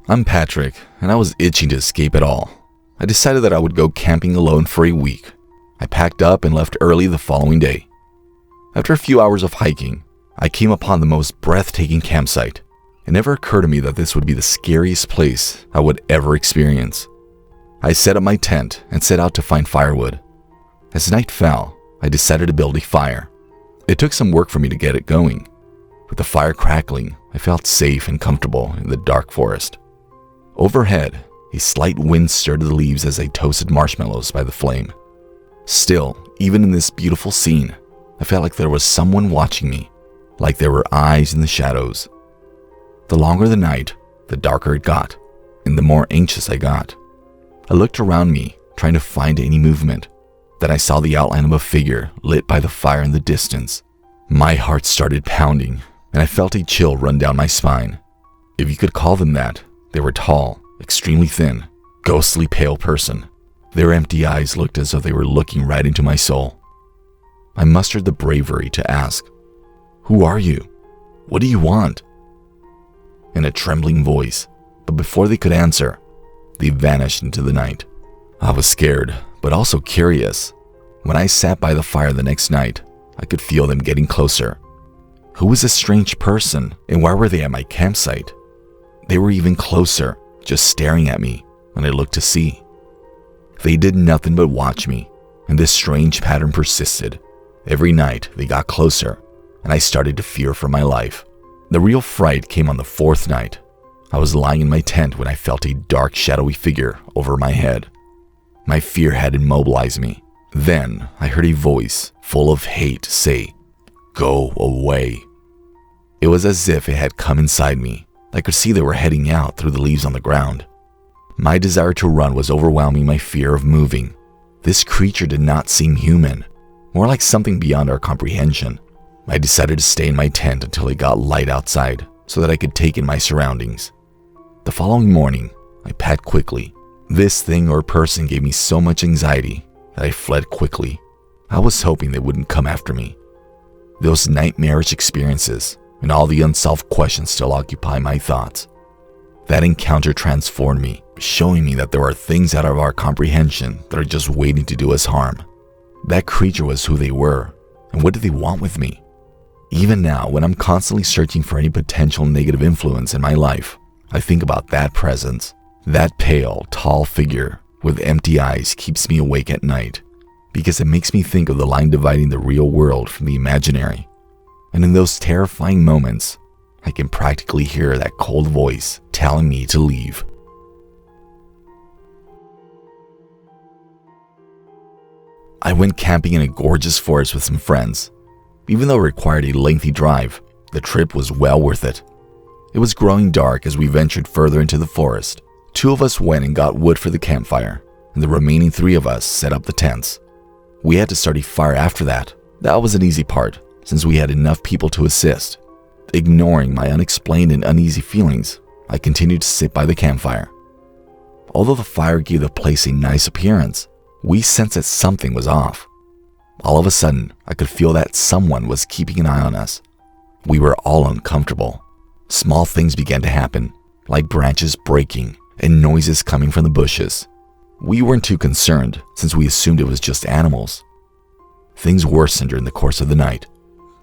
I'm Patrick, and I was itching to escape it all. I decided that I would go camping alone for a week. I packed up and left early the following day. After a few hours of hiking, I came upon the most breathtaking campsite. It never occurred to me that this would be the scariest place I would ever experience. I set up my tent and set out to find firewood. As night fell, I decided to build a fire. It took some work for me to get it going. With the fire crackling, I felt safe and comfortable in the dark forest. Overhead, a slight wind stirred the leaves as they toasted marshmallows by the flame. Still, even in this beautiful scene, I felt like there was someone watching me, like there were eyes in the shadows. The longer the night, the darker it got, and the more anxious I got. I looked around me, trying to find any movement. Then I saw the outline of a figure lit by the fire in the distance. My heart started pounding, and I felt a chill run down my spine. If you could call them that, they were tall, extremely thin, ghostly pale person. Their empty eyes looked as though they were looking right into my soul. I mustered the bravery to ask, "Who are you? What do you want?" In a trembling voice, but before they could answer, they vanished into the night. I was scared, but also curious. When I sat by the fire the next night, I could feel them getting closer. Who was this strange person, and why were they at my campsite? They were even closer, just staring at me when I looked to see. They did nothing but watch me, and this strange pattern persisted. Every night they got closer, and I started to fear for my life. The real fright came on the fourth night. I was lying in my tent when I felt a dark, shadowy figure over my head. My fear had immobilized me. Then I heard a voice full of hate say, "Go away." It was as if it had come inside me. I could see they were heading out through the leaves on the ground. My desire to run was overwhelming my fear of moving. This creature did not seem human, more like something beyond our comprehension. I decided to stay in my tent until it got light outside so that I could take in my surroundings. The following morning, I packed quickly. This thing or person gave me so much anxiety that I fled quickly. I was hoping they wouldn't come after me. Those nightmarish experiences and all the unsolved questions still occupy my thoughts. That encounter transformed me, showing me that there are things out of our comprehension that are just waiting to do us harm. That creature was who they were, and what did they want with me? Even now, when I'm constantly searching for any potential negative influence in my life, I think about that presence. That pale, tall figure with empty eyes keeps me awake at night because it makes me think of the line dividing the real world from the imaginary. And in those terrifying moments, I can practically hear that cold voice telling me to leave. I went camping in a gorgeous forest with some friends. Even though it required a lengthy drive, the trip was well worth it. It was growing dark as we ventured further into the forest. 2 of us went and got wood for the campfire, and the remaining 3 of us set up the tents. We had to start a fire after that. That was an easy part, since we had enough people to assist. Ignoring my unexplained and uneasy feelings, I continued to sit by the campfire. Although the fire gave the place a nice appearance, we sensed that something was off. All of a sudden, I could feel that someone was keeping an eye on us. We were all uncomfortable. Small things began to happen, like branches breaking and noises coming from the bushes. We weren't too concerned, since we assumed it was just animals. Things worsened during the course of the night.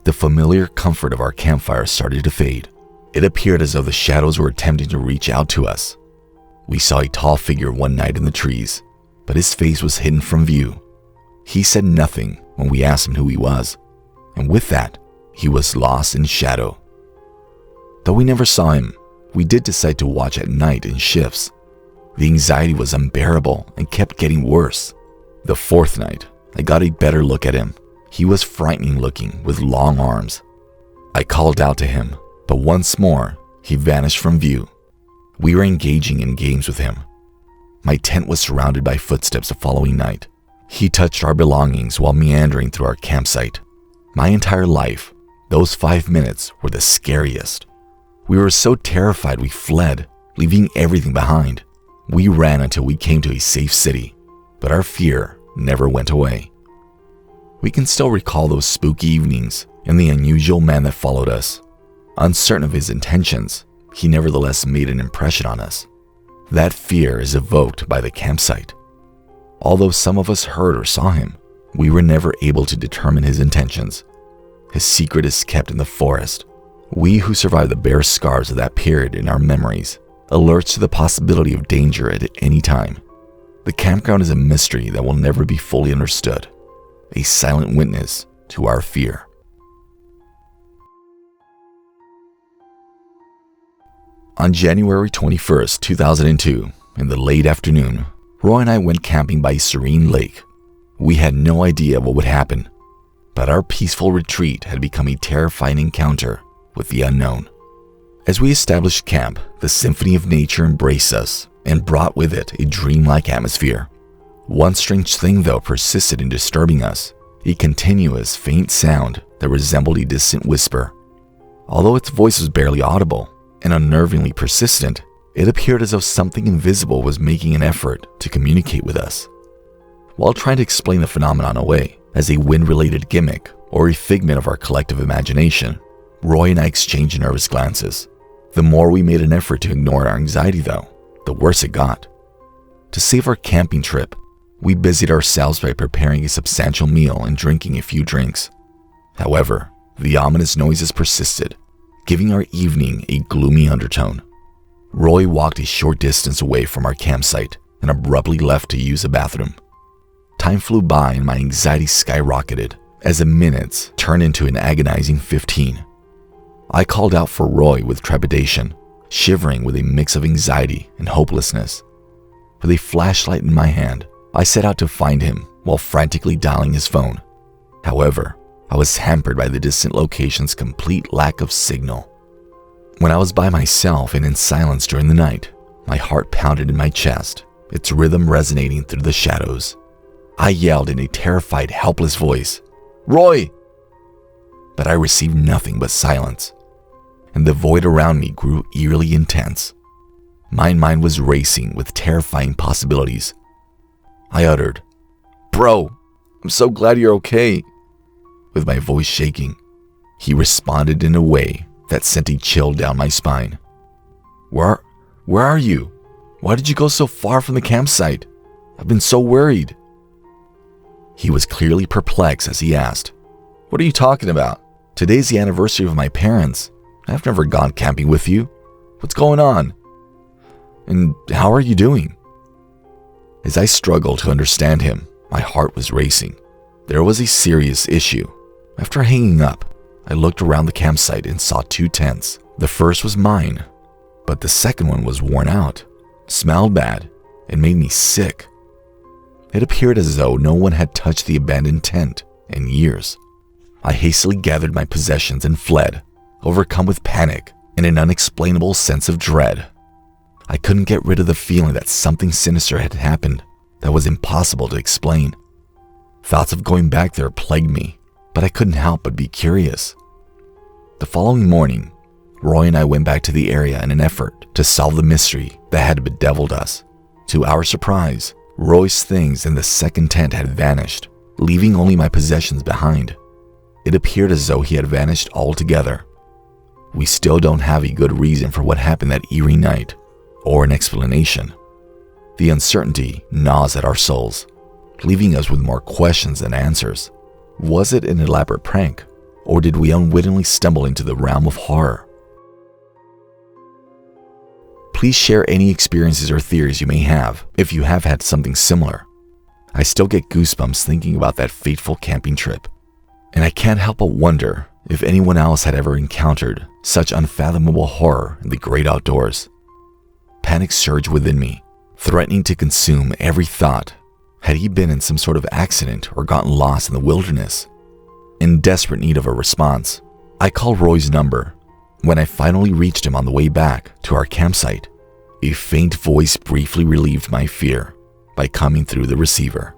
The familiar comfort of our campfire started to fade. It appeared as though the shadows were attempting to reach out to us. We saw a tall figure one night in the trees, but his face was hidden from view. He said nothing when we asked him who he was, and with that, he was lost in shadow. Though we never saw him, we did decide to watch at night in shifts. The anxiety was unbearable and kept getting worse. The 4th night, I got a better look at him. He was frightening looking with long arms. I called out to him, but once more, he vanished from view. We were engaging in games with him. My tent was surrounded by footsteps the following night. He touched our belongings while meandering through our campsite. My entire life, those 5 minutes were the scariest. We were so terrified we fled, leaving everything behind. We ran until we came to a safe city, but our fear never went away. We can still recall those spooky evenings and the unusual man that followed us. Uncertain of his intentions, he nevertheless made an impression on us. That fear is evoked by the campsite. Although some of us heard or saw him, we were never able to determine his intentions. His secret is kept in the forest. We who survived the bare scars of that period in our memories alerts to the possibility of danger at any time. The campground is a mystery that will never be fully understood, a silent witness to our fear. On January 21st, 2002, in the late afternoon, Roy and I went camping by a serene lake. We had no idea what would happen, but our peaceful retreat had become a terrifying encounter with the unknown. As we established camp, the symphony of nature embraced us and brought with it a dreamlike atmosphere. One strange thing, though, persisted in disturbing us, a continuous, faint sound that resembled a distant whisper. Although its voice was barely audible and unnervingly persistent, it appeared as though something invisible was making an effort to communicate with us. While trying to explain the phenomenon away as a wind-related gimmick or a figment of our collective imagination, Roy and I exchanged nervous glances. The more we made an effort to ignore our anxiety, though, the worse it got. To save our camping trip, we busied ourselves by preparing a substantial meal and drinking a few drinks. However, the ominous noises persisted, giving our evening a gloomy undertone. Roy walked a short distance away from our campsite and abruptly left to use a bathroom. Time flew by and my anxiety skyrocketed as the minutes turned into an agonizing 15. I called out for Roy with trepidation, shivering with a mix of anxiety and hopelessness. With a flashlight in my hand, I set out to find him while frantically dialing his phone. However, I was hampered by the distant location's complete lack of signal. When I was by myself and in silence during the night, my heart pounded in my chest, its rhythm resonating through the shadows. I yelled in a terrified, helpless voice, "Roy!" But I received nothing but silence, and the void around me grew eerily intense. My mind was racing with terrifying possibilities. I uttered, "Bro, I'm so glad you're okay," with my voice shaking. He responded in a way that sent a chill down my spine. Where are you? Why did you go so far from the campsite? I've been so worried." He was clearly perplexed as he asked, "What are you talking about? Today's the anniversary of my parents. I've never gone camping with you. What's going on? And how are you doing?" As I struggled to understand him, my heart was racing. There was a serious issue. After hanging up, I looked around the campsite and saw 2 tents. The first was mine, but the second one was worn out, smelled bad, and made me sick. It appeared as though no one had touched the abandoned tent in years. I hastily gathered my possessions and fled, overcome with panic and an unexplainable sense of dread. I couldn't get rid of the feeling that something sinister had happened that was impossible to explain. Thoughts of going back there plagued me, but I couldn't help but be curious. The following morning, Roy and I went back to the area in an effort to solve the mystery that had bedeviled us. To our surprise, Roy's things in the second tent had vanished, leaving only my possessions behind. It appeared as though he had vanished altogether. We still don't have a good reason for what happened that eerie night, or an explanation. The uncertainty gnaws at our souls, leaving us with more questions than answers. Was it an elaborate prank, or did we unwittingly stumble into the realm of horror? Please share any experiences or theories you may have if you have had something similar. I still get goosebumps thinking about that fateful camping trip, and I can't help but wonder if anyone else had ever encountered such unfathomable horror in the great outdoors. Panic surged within me, threatening to consume every thought. Had he been in some sort of accident or gotten lost in the wilderness? In desperate need of a response, I called Roy's number. When I finally reached him on the way back to our campsite, a faint voice briefly relieved my fear by coming through the receiver.